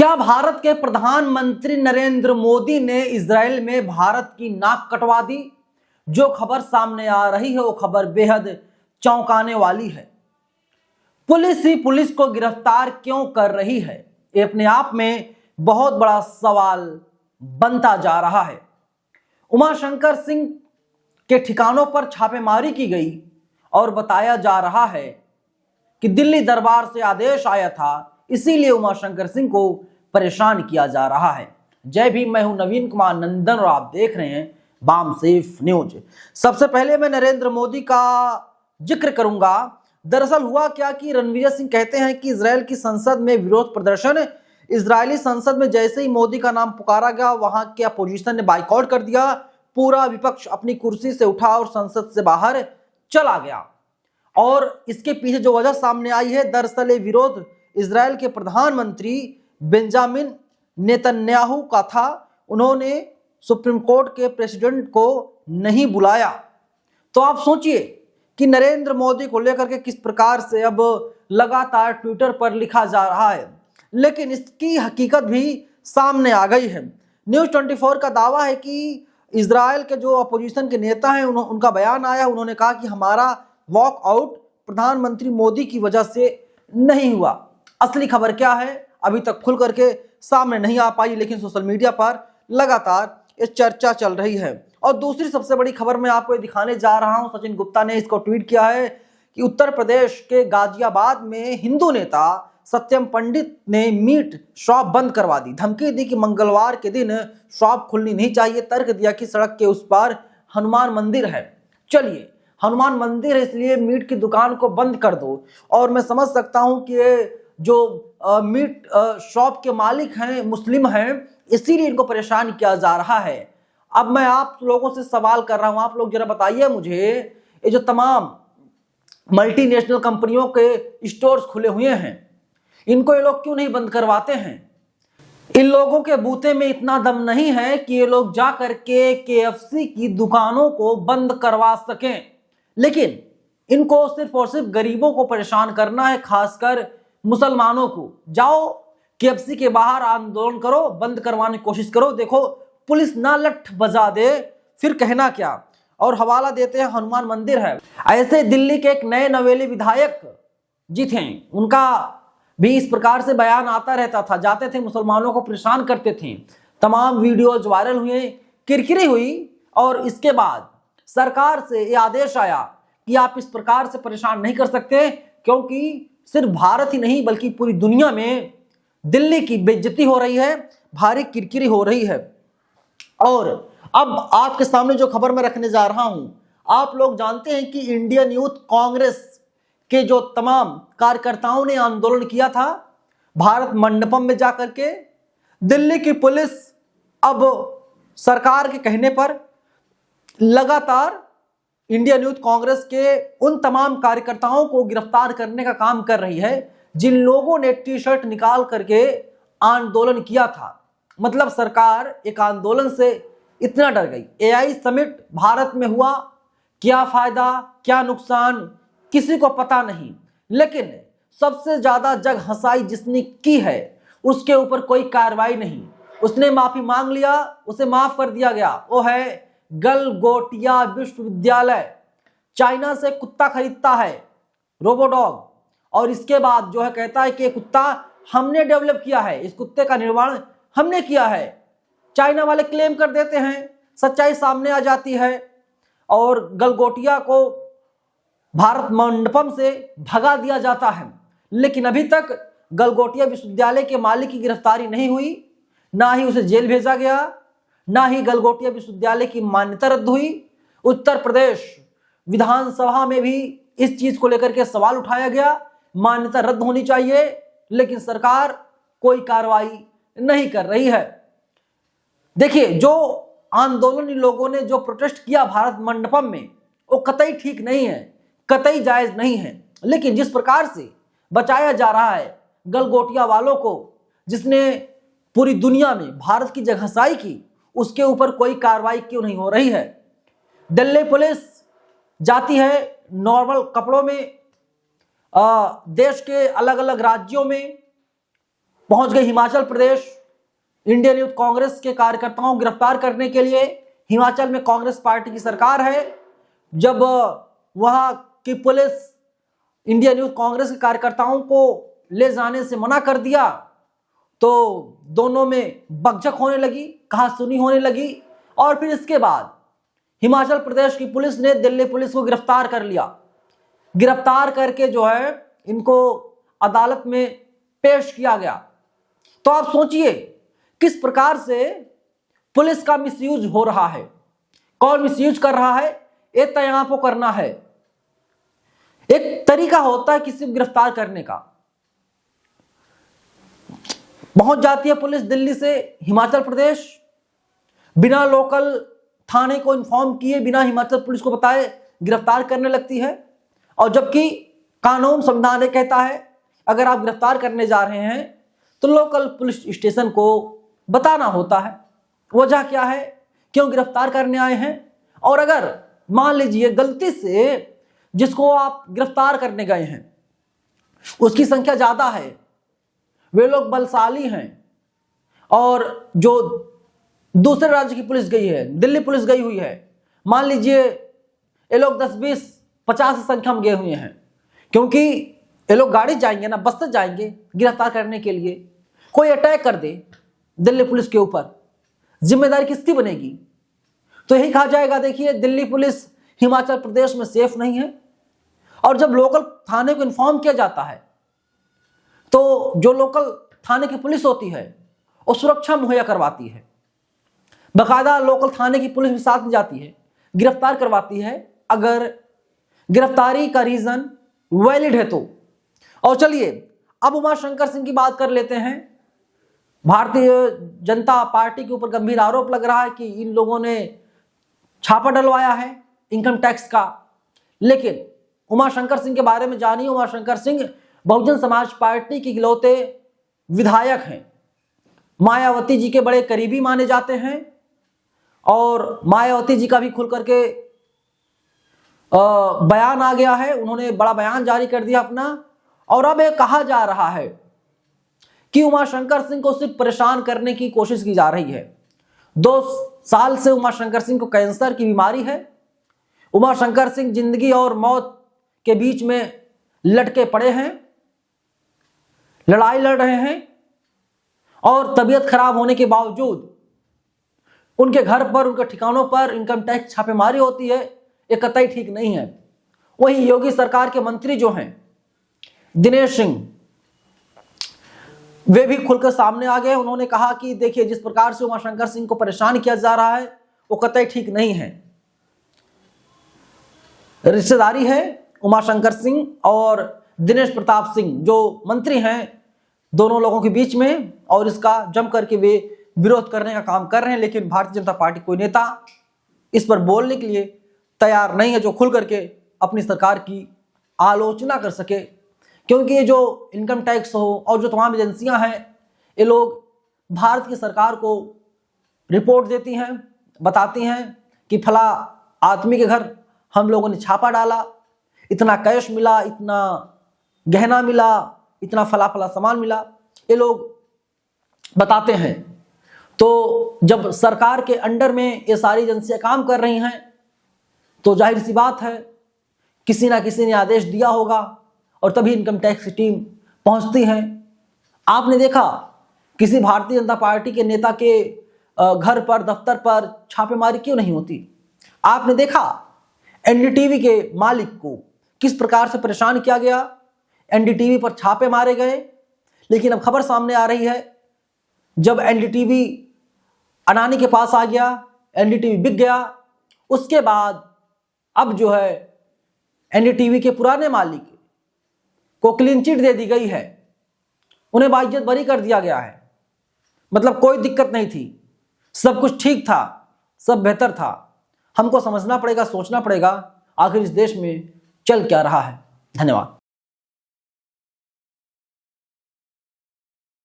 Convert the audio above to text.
क्या भारत के प्रधानमंत्री नरेंद्र मोदी ने इजराइल में भारत की नाक कटवा दी? जो खबर सामने आ रही है वो खबर बेहद चौंकाने वाली है। पुलिस ही पुलिस को गिरफ्तार क्यों कर रही है, ये अपने आप में बहुत बड़ा सवाल बनता जा रहा है। उमाशंकर सिंह के ठिकानों पर छापेमारी की गई और बताया जा रहा है कि दिल्ली दरबार से आदेश आया था, इसीलिए उमाशंकर सिंह को परेशान किया जा रहा है। जय भीम, मैं हूं नवीन कुमार नंदन और आप देख रहे हैं बाम सेफ न्यूज। सबसे पहले मैं नरेंद्र मोदी का जिक्र करूंगा। दरअसल हुआ क्या कि रणवीर सिंह कहते हैं कि इजराइल की संसद में विरोध प्रदर्शन, इजरायली संसद में जैसे ही मोदी का नाम पुकारा गया वहां के अपोजिशन ने बाइकआउट कर दिया। पूरा विपक्ष अपनी कुर्सी से उठा और संसद से बाहर चला गया। और इसके पीछे जो वजह सामने आई है, दरअसल ये विरोध इजराइल के प्रधानमंत्री बेंजामिन नेतन्याहू का था। उन्होंने सुप्रीम कोर्ट के प्रेसिडेंट को नहीं बुलाया। तो आप सोचिए कि नरेंद्र मोदी को लेकर के किस प्रकार से अब लगातार ट्विटर पर लिखा जा रहा है, लेकिन इसकी हकीकत भी सामने आ गई है। न्यूज़ 24 का दावा है कि इजराइल के जो अपोजिशन के नेता हैं उनका बयान आया। उन्होंने कहा कि हमारा वॉकआउट प्रधानमंत्री मोदी की वजह से नहीं हुआ। असली खबर क्या है अभी तक खुल करके सामने नहीं आ पाई, लेकिन सोशल मीडिया पर लगातार ये चर्चा चल रही है। और दूसरी सबसे बड़ी खबर मैं आपको दिखाने जा रहा हूं। सचिन गुप्ता ने इसको ट्वीट किया है कि उत्तर प्रदेश के गाजियाबाद में हिंदू नेता सत्यम पंडित ने मीट शॉप बंद करवा दी। धमकी दी कि मंगलवार के दिन शॉप खुलनी नहीं चाहिए। तर्क दिया कि सड़क के उस पार हनुमान मंदिर है, चलिए हनुमान मंदिर है इसलिए मीट की दुकान को बंद कर दो। और मैं समझ सकता हूं कि ये जो मीट शॉप के मालिक हैं मुस्लिम हैं, इसीलिए इनको परेशान किया जा रहा है। अब मैं आप लोगों से सवाल कर रहा हूं, आप लोग जरा बताइए मुझे, ये जो तमाम मल्टीनेशनल कंपनियों के स्टोर्स खुले हुए हैं, इनको ये लोग क्यों नहीं बंद करवाते हैं? इन लोगों के बूते में इतना दम नहीं है कि ये लोग जा करके KFC की दुकानों को बंद करवा सकें, लेकिन इनको सिर्फ और सिर्फ गरीबों को परेशान करना है, खासकर मुसलमानों को। जाओ KFC के बाहर आंदोलन करो, बंद करवाने की कोशिश करो, देखो पुलिस ना लठ बजा दे फिर कहना क्या। और हवाला देते हैं हनुमान मंदिर है। ऐसे दिल्ली के एक नए नवेले विधायक जी थे, उनका भी इस प्रकार से बयान आता रहता था, जाते थे मुसलमानों को परेशान करते थे। तमाम वीडियोज वायरल हुए, किरकिरी हुई और इसके बाद सरकार से ये आदेश आया कि आप इस प्रकार से परेशान नहीं कर सकते, क्योंकि सिर्फ भारत ही नहीं बल्कि पूरी दुनिया में दिल्ली की बेइज्जती हो रही है, भारी किरकिरी हो रही है। और अब आपके सामने जो खबर मैं रखने जा रहा हूं, आप लोग जानते हैं कि इंडियन यूथ कांग्रेस के जो तमाम कार्यकर्ताओं ने आंदोलन किया था भारत मंडपम में जाकर के, दिल्ली की पुलिस अब सरकार के कहने पर लगातार इंडियन यूथ कांग्रेस के उन तमाम कार्यकर्ताओं को गिरफ्तार करने का काम कर रही है जिन लोगों ने टी-शर्ट निकाल करके आंदोलन किया था। मतलब सरकार एक आंदोलन से इतना डर गई। AI समिट भारत में हुआ, क्या फायदा क्या नुकसान किसी को पता नहीं, लेकिन सबसे ज्यादा जग हंसाई जिसने की है उसके ऊपर कोई कार्रवाई नहीं। उसने माफी मांग लिया, उसे माफ कर दिया गया। वो है गलगोटिया विश्वविद्यालय, चाइना से कुत्ता खरीदता है रोबोडॉग, और इसके बाद जो है कहता है कि कुत्ता हमने डेवलप किया है, इस कुत्ते का निर्माण हमने किया है। चाइना वाले क्लेम कर देते हैं, सच्चाई सामने आ जाती है और गलगोटिया को भारत मंडपम से भगा दिया जाता है। लेकिन अभी तक गलगोटिया विश्वविद्यालय के मालिक की गिरफ्तारी नहीं हुई, ना ही उसे जेल भेजा गया, ना ही गलगोटिया विश्वविद्यालय की मान्यता रद्द हुई। उत्तर प्रदेश विधानसभा में भी इस चीज को लेकर के सवाल उठाया गया, मान्यता रद्द होनी चाहिए, लेकिन सरकार कोई कार्रवाई नहीं कर रही है। देखिए, जो आंदोलन इन लोगों ने जो प्रोटेस्ट किया भारत मंडपम में, वो कतई ठीक नहीं है, कतई जायज नहीं है। लेकिन जिस प्रकार से बचाया जा रहा है गलगोटिया वालों को, जिसने पूरी दुनिया में भारत की जगहसाई की, उसके ऊपर कोई कार्रवाई क्यों नहीं हो रही है? दिल्ली पुलिस जाती है नॉर्मल कपड़ों में देश के अलग अलग राज्यों में पहुंच गई हिमाचल प्रदेश। इंडियन यूथ कांग्रेस के कार्यकर्ताओं को गिरफ्तार करने के लिए। हिमाचल में कांग्रेस पार्टी की सरकार है। जब वहां की पुलिस इंडियन यूथ कांग्रेस के कार्यकर्ताओं को ले जाने से मना कर दिया तो दोनों में बकझक होने लगी, कहासुनी होने लगी। और फिर इसके बाद हिमाचल प्रदेश की पुलिस ने दिल्ली पुलिस को गिरफ्तार कर लिया। गिरफ्तार करके जो है इनको अदालत में पेश किया गया। तो आप सोचिए किस प्रकार से पुलिस का मिसयूज हो रहा है। कौन मिसयूज कर रहा है? ये तय आपको करना है। एक तरीका होता है किसी को गिरफ्तार करने का। पहुंच जाती है पुलिस दिल्ली से हिमाचल प्रदेश, बिना लोकल थाने को इन्फॉर्म किए, बिना हिमाचल पुलिस को बताए गिरफ्तार करने लगती है। और जबकि कानून संविधान ये कहता है अगर आप गिरफ्तार करने जा रहे हैं तो लोकल पुलिस स्टेशन को बताना होता है। वजह क्या है, क्यों गिरफ्तार करने आए हैं। और अगर मान लीजिए गलती से जिसको आप गिरफ्तार करने गए हैं उसकी संख्या ज्यादा है, वे लोग बलशाली हैं, और जो दूसरे राज्य की पुलिस गई है, दिल्ली पुलिस गई हुई है, मान लीजिए ये लोग 10, 20, 50 की संख्या में गए हुए हैं, क्योंकि ये लोग गाड़ी जाएंगे ना, बस से जाएंगे गिरफ्तार करने के लिए। कोई अटैक कर दे दिल्ली पुलिस के ऊपर, जिम्मेदारी किसकी बनेगी? तो यही कहा जाएगा देखिए दिल्ली पुलिस हिमाचल प्रदेश में सेफ नहीं है। और जब लोकल थाने को इन्फॉर्म किया जाता है तो जो लोकल थाने की पुलिस होती है वो सुरक्षा मुहैया करवाती है। बाकायदा लोकल थाने की पुलिस भी साथ में जाती है, गिरफ्तार करवाती है अगर गिरफ्तारी का रीजन वैलिड है तो। और चलिए अब उमाशंकर सिंह की बात कर लेते हैं। भारतीय जनता पार्टी के ऊपर गंभीर आरोप लग रहा है कि इन लोगों ने छापा डलवाया है इनकम टैक्स का। लेकिन उमाशंकर सिंह के बारे में जानिए। उमाशंकर सिंह बहुजन समाज पार्टी के इकलौते विधायक हैं, मायावती जी के बड़े करीबी माने जाते हैं। और मायावती जी का भी खुल करके बयान आ गया है, उन्होंने बड़ा बयान जारी कर दिया अपना। और अब ये कहा जा रहा है कि उमाशंकर सिंह को सिर्फ परेशान करने की कोशिश की जा रही है। 2 साल से उमाशंकर सिंह को कैंसर की बीमारी है। उमाशंकर सिंह जिंदगी और मौत के बीच में लटके पड़े हैं, लड़ाई लड़ रहे हैं। और तबीयत खराब होने के बावजूद उनके घर पर, उनके ठिकानों पर इनकम टैक्स छापेमारी होती है। ये कतई ठीक नहीं है। वहीं योगी सरकार के मंत्री जो हैं दिनेश सिंह, वे भी खुलकर सामने आ गए। उन्होंने कहा कि देखिए जिस प्रकार से उमाशंकर सिंह को परेशान किया जा रहा है वो कतई ठीक नहीं है। रिश्तेदारी है उमाशंकर सिंह और दिनेश प्रताप सिंह जो मंत्री हैं दोनों लोगों के बीच में, और इसका जम करके वे विरोध करने का काम कर रहे हैं। लेकिन भारतीय जनता पार्टी कोई नेता इस पर बोलने के लिए तैयार नहीं है जो खुल करके अपनी सरकार की आलोचना कर सके। क्योंकि ये जो इनकम टैक्स हो और जो तमाम एजेंसियां हैं ये लोग भारत की सरकार को रिपोर्ट देती हैं, बताती हैं कि फला आदमी के घर हम लोगों ने छापा डाला, इतना कैश मिला, इतना गहना मिला, इतना फला फला सामान मिला, ये लोग बताते हैं। तो जब सरकार के अंडर में ये सारी एजेंसियां काम कर रही हैं तो जाहिर सी बात है किसी ना किसी ने आदेश दिया होगा और तभी इनकम टैक्स की टीम पहुंचती है। आपने देखा किसी भारतीय जनता पार्टी के नेता के घर पर, दफ्तर पर छापेमारी क्यों नहीं होती? आपने देखा एनडीटीवी के मालिक को किस प्रकार से परेशान किया गया, एनडीटीवी पर छापे मारे गए। लेकिन अब खबर सामने आ रही है जब एनडीटीवी अडानी के पास आ गया, एनडीटीवी बिक गया, उसके बाद अब जो है एनडीटीवी के पुराने मालिक को क्लीन चिट दे दी गई है, उन्हें बाइज्जत बरी कर दिया गया है। मतलब कोई दिक्कत नहीं थी, सब कुछ ठीक था, सब बेहतर था। हमको समझना पड़ेगा, सोचना पड़ेगा आखिर इस देश में चल क्या रहा है। धन्यवाद।